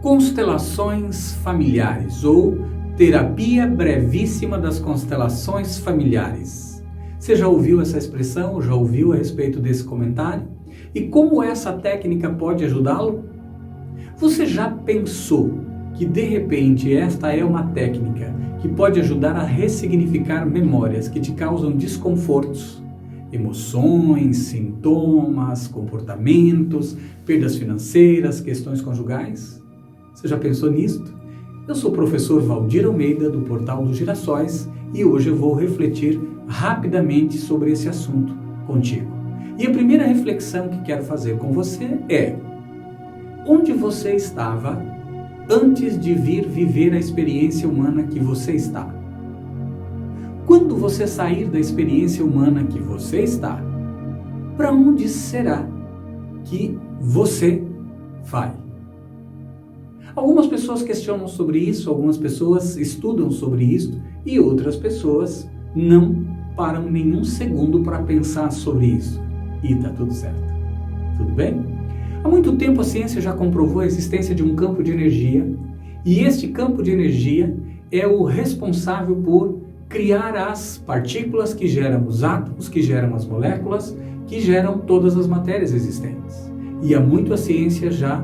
Constelações familiares ou terapia brevíssima das constelações familiares. Você já ouviu essa expressão? Já ouviu a respeito desse comentário? E como essa técnica pode ajudá-lo? Você já pensou que de repente esta é uma técnica que pode ajudar a ressignificar memórias que te causam desconfortos, emoções, sintomas, comportamentos, perdas financeiras, questões conjugais? Você já pensou nisto? Eu sou o professor Valdir Almeida, do Portal dos Girassóis, e hoje eu vou refletir rapidamente sobre esse assunto contigo. E a primeira reflexão que quero fazer com você é: onde você estava antes de vir viver a experiência humana que você está? Quando você sair da experiência humana que você está, para onde será que você vai? Algumas pessoas questionam sobre isso, algumas pessoas estudam sobre isso e outras pessoas não param nenhum segundo para pensar sobre isso. E está tudo certo. Tudo bem? Há muito tempo a ciência já comprovou a existência de um campo de energia e este campo de energia é o responsável por criar as partículas que geram os átomos, que geram as moléculas, que geram todas as matérias existentes. E há muito a ciência já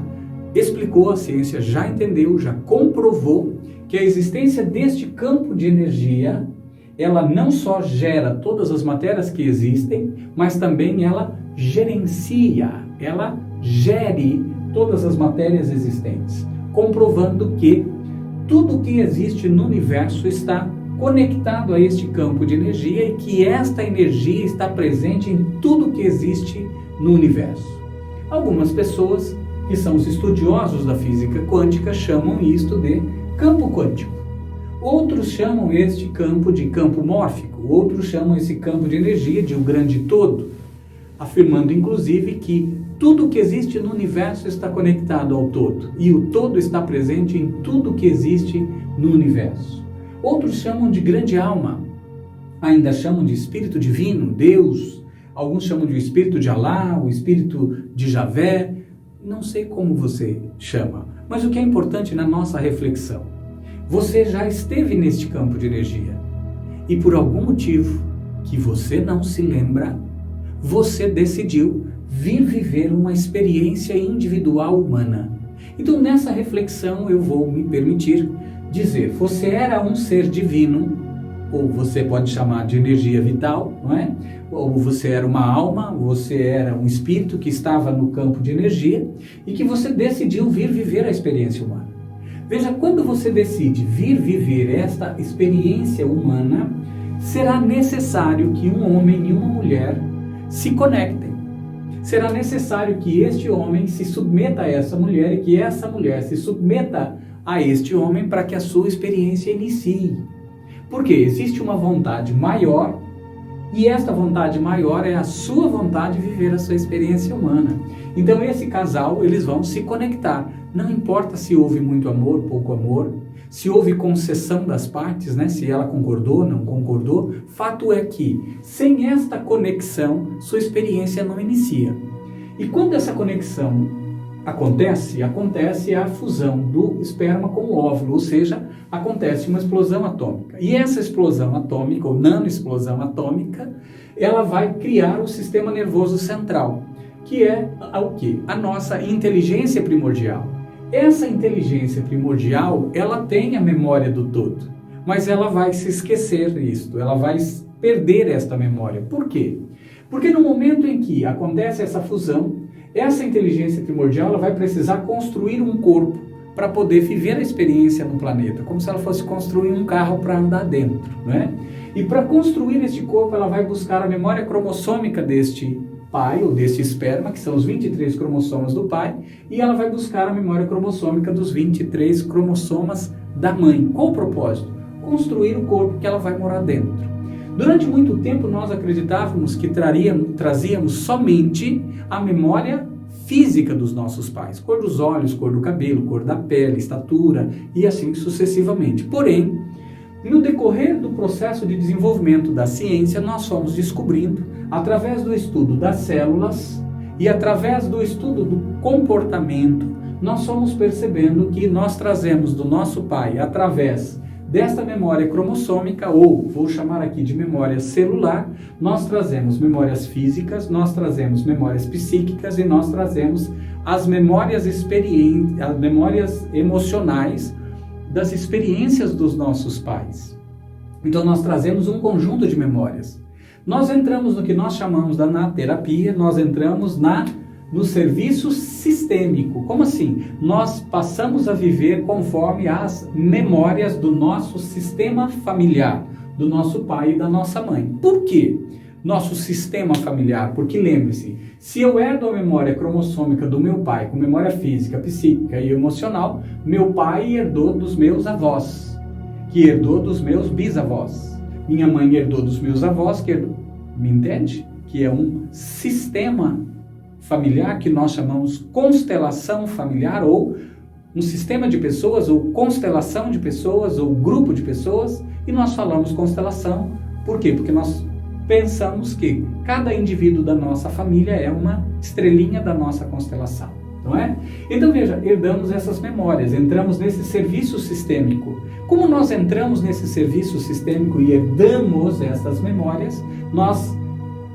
explicou, a ciência já entendeu, já comprovou que a existência deste campo de energia, ela não só gera todas as matérias que existem, mas também ela gerencia, ela gere todas as matérias existentes, comprovando que tudo que existe no universo está conectado a este campo de energia e que esta energia está presente em tudo que existe no universo. Algumas pessoas que são os estudiosos da física quântica chamam isto de campo quântico. Outros chamam este campo de campo mórfico, outros chamam esse campo de energia de um grande todo, afirmando inclusive que tudo que existe no universo está conectado ao todo e o todo está presente em tudo que existe no universo. Outros chamam de grande alma, ainda chamam de espírito divino, Deus, alguns chamam de espírito de Alá, o espírito de Javé. Não sei como você chama, mas o que é importante na nossa reflexão: você já esteve neste campo de energia e por algum motivo que você não se lembra, você decidiu vir viver uma experiência individual humana. Então nessa reflexão eu vou me permitir dizer: você era um ser divino, ou você pode chamar de energia vital, não é? Ou você era uma alma, você era um espírito que estava no campo de energia e que você decidiu vir viver a experiência humana. Veja, quando você decide vir viver esta experiência humana, será necessário que um homem e uma mulher se conectem. Será necessário que este homem se submeta a essa mulher e que essa mulher se submeta a este homem para que a sua experiência inicie. Porque existe uma vontade maior e esta vontade maior é a sua vontade de viver a sua experiência humana. Então esse casal, eles vão se conectar. Não importa se houve muito amor, pouco amor, se houve concessão das partes, né? Se ela concordou, não concordou. Fato é que, sem esta conexão, sua experiência não inicia. E quando essa conexão acontece a fusão do esperma com o óvulo, ou seja, acontece uma explosão atômica. E essa explosão atômica, ou nanoexplosão atômica, ela vai criar o sistema nervoso central, que é o quê? A nossa inteligência primordial. Essa inteligência primordial, ela tem a memória do todo, mas ela vai se esquecer disso, ela vai perder esta memória. Por quê? Porque no momento em que acontece essa fusão, essa inteligência primordial ela vai precisar construir um corpo para poder viver a experiência no planeta, como se ela fosse construir um carro para andar dentro, né? E para construir este corpo, ela vai buscar a memória cromossômica deste pai, ou deste esperma, que são os 23 cromossomas do pai, e ela vai buscar a memória cromossômica dos 23 cromossomas da mãe. Qual o propósito? Construir o corpo que ela vai morar dentro. Durante muito tempo nós acreditávamos que trazíamos somente a memória física dos nossos pais, cor dos olhos, cor do cabelo, cor da pele, estatura e assim sucessivamente. Porém, no decorrer do processo de desenvolvimento da ciência, nós fomos descobrindo, através do estudo das células e através do estudo do comportamento, nós fomos percebendo que nós trazemos do nosso pai, através desta memória cromossômica, ou vou chamar aqui de memória celular, nós trazemos memórias físicas, nós trazemos memórias psíquicas e nós trazemos as memórias as memórias emocionais das experiências dos nossos pais. Então nós trazemos um conjunto de memórias. Nós entramos no que nós chamamos na terapia, nós entramos no serviço sistêmico. Como assim? Nós passamos a viver conforme as memórias do nosso sistema familiar, do nosso pai e da nossa mãe. Por quê? Nosso sistema familiar, porque lembre-se, se eu herdo a memória cromossômica do meu pai, com memória física, psíquica e emocional, meu pai herdou dos meus avós, que herdou dos meus bisavós. Minha mãe herdou dos meus avós, que herdou, me entende? Que é um sistema familiar que nós chamamos constelação familiar, ou um sistema de pessoas, ou constelação de pessoas, ou grupo de pessoas, e nós falamos constelação. Por quê? Porque nós pensamos que cada indivíduo da nossa família é uma estrelinha da nossa constelação, não é? Então veja, herdamos essas memórias, entramos nesse serviço sistêmico. Como nós entramos nesse serviço sistêmico e herdamos essas memórias, nós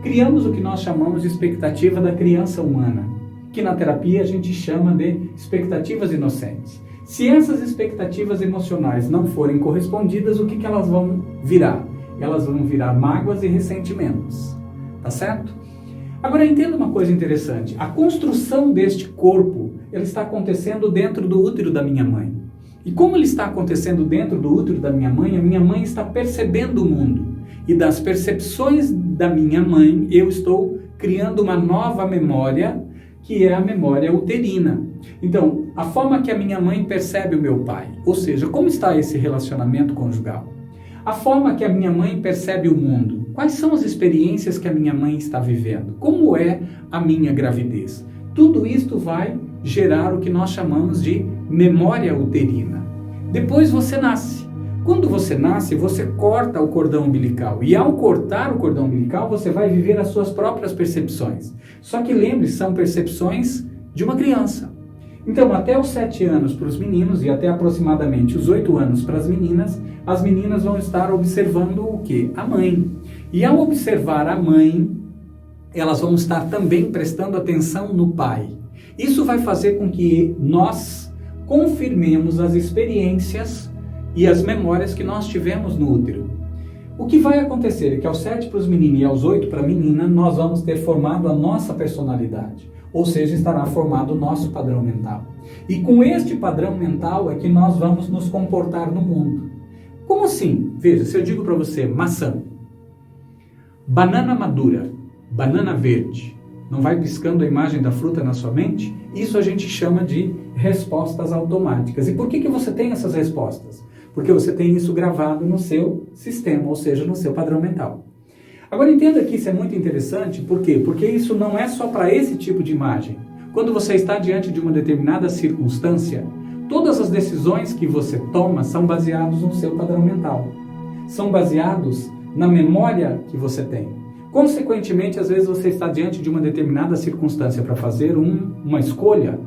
criamos o que nós chamamos de expectativa da criança humana, que na terapia a gente chama de expectativas inocentes. Se essas expectativas emocionais não forem correspondidas, o que elas vão virar? Elas vão virar mágoas e ressentimentos, tá certo? Agora entenda uma coisa interessante, a construção deste corpo, ela está acontecendo dentro do útero da minha mãe. E como ele está acontecendo dentro do útero da minha mãe, a minha mãe está percebendo o mundo. E das percepções da minha mãe, eu estou criando uma nova memória, que é a memória uterina. Então, a forma que a minha mãe percebe o meu pai, ou seja, como está esse relacionamento conjugal? A forma que a minha mãe percebe o mundo, quais são as experiências que a minha mãe está vivendo? Como é a minha gravidez? Tudo isto vai gerar o que nós chamamos de memória uterina. Depois você nasce. Quando você nasce, você corta o cordão umbilical. E ao cortar o cordão umbilical, você vai viver as suas próprias percepções. Só que lembre, são percepções de uma criança. Então, até os 7 anos para os meninos e até aproximadamente os 8 anos para as meninas vão estar observando o quê? A mãe. E ao observar a mãe, elas vão estar também prestando atenção no pai. Isso vai fazer com que nós confirmemos as experiências e as memórias que nós tivemos no útero. O que vai acontecer é que aos 7 para os meninos e aos 8 para a menina, nós vamos ter formado a nossa personalidade, ou seja, estará formado o nosso padrão mental. E com este padrão mental é que nós vamos nos comportar no mundo. Como assim? Veja, se eu digo para você maçã, banana madura, banana verde, não vai piscando a imagem da fruta na sua mente? Isso a gente chama de respostas automáticas. E por que você tem essas respostas? Porque você tem isso gravado no seu sistema, ou seja, no seu padrão mental. Agora entenda que isso é muito interessante, por quê? Porque isso não é só para esse tipo de imagem. Quando você está diante de uma determinada circunstância, todas as decisões que você toma são baseadas no seu padrão mental. São baseados na memória que você tem. Consequentemente, às vezes você está diante de uma determinada circunstância para fazer uma escolha,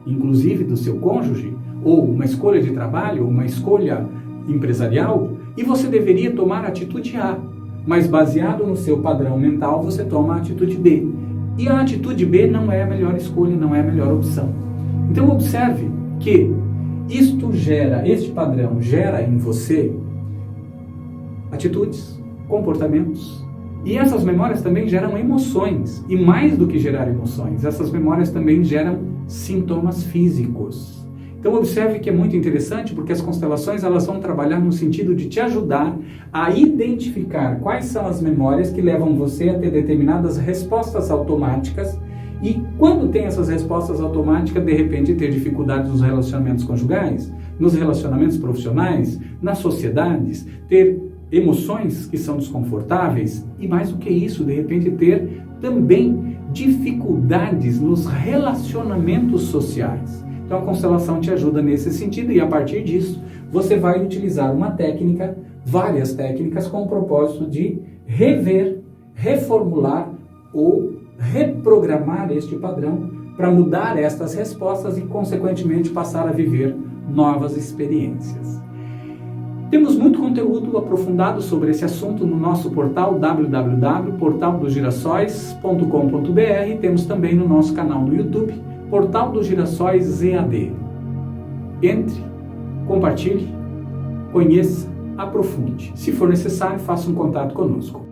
inclusive do seu cônjuge, ou uma escolha de trabalho, ou uma escolha empresarial, e você deveria tomar a atitude A, mas baseado no seu padrão mental, você toma a atitude B. E a atitude B não é a melhor escolha, não é a melhor opção. Então observe que este padrão gera em você atitudes, comportamentos, e essas memórias também geram emoções, e mais do que gerar emoções, essas memórias também geram sintomas físicos. Então observe que é muito interessante, porque as constelações elas vão trabalhar no sentido de te ajudar a identificar quais são as memórias que levam você a ter determinadas respostas automáticas, e quando tem essas respostas automáticas, de repente ter dificuldades nos relacionamentos conjugais, nos relacionamentos profissionais, nas sociedades, ter emoções que são desconfortáveis, e mais do que isso, de repente ter também dificuldades nos relacionamentos sociais. Então a constelação te ajuda nesse sentido, e a partir disso você vai utilizar uma técnica, várias técnicas, com o propósito de rever, reformular ou reprogramar este padrão para mudar estas respostas e, consequentemente, passar a viver novas experiências. Temos muito conteúdo aprofundado sobre esse assunto no nosso portal www.portaldosgirassóis.com.br. Temos também no nosso canal no YouTube, Portal dos Girassóis EAD. Entre, compartilhe, conheça, aprofunde. Se for necessário, faça um contato conosco.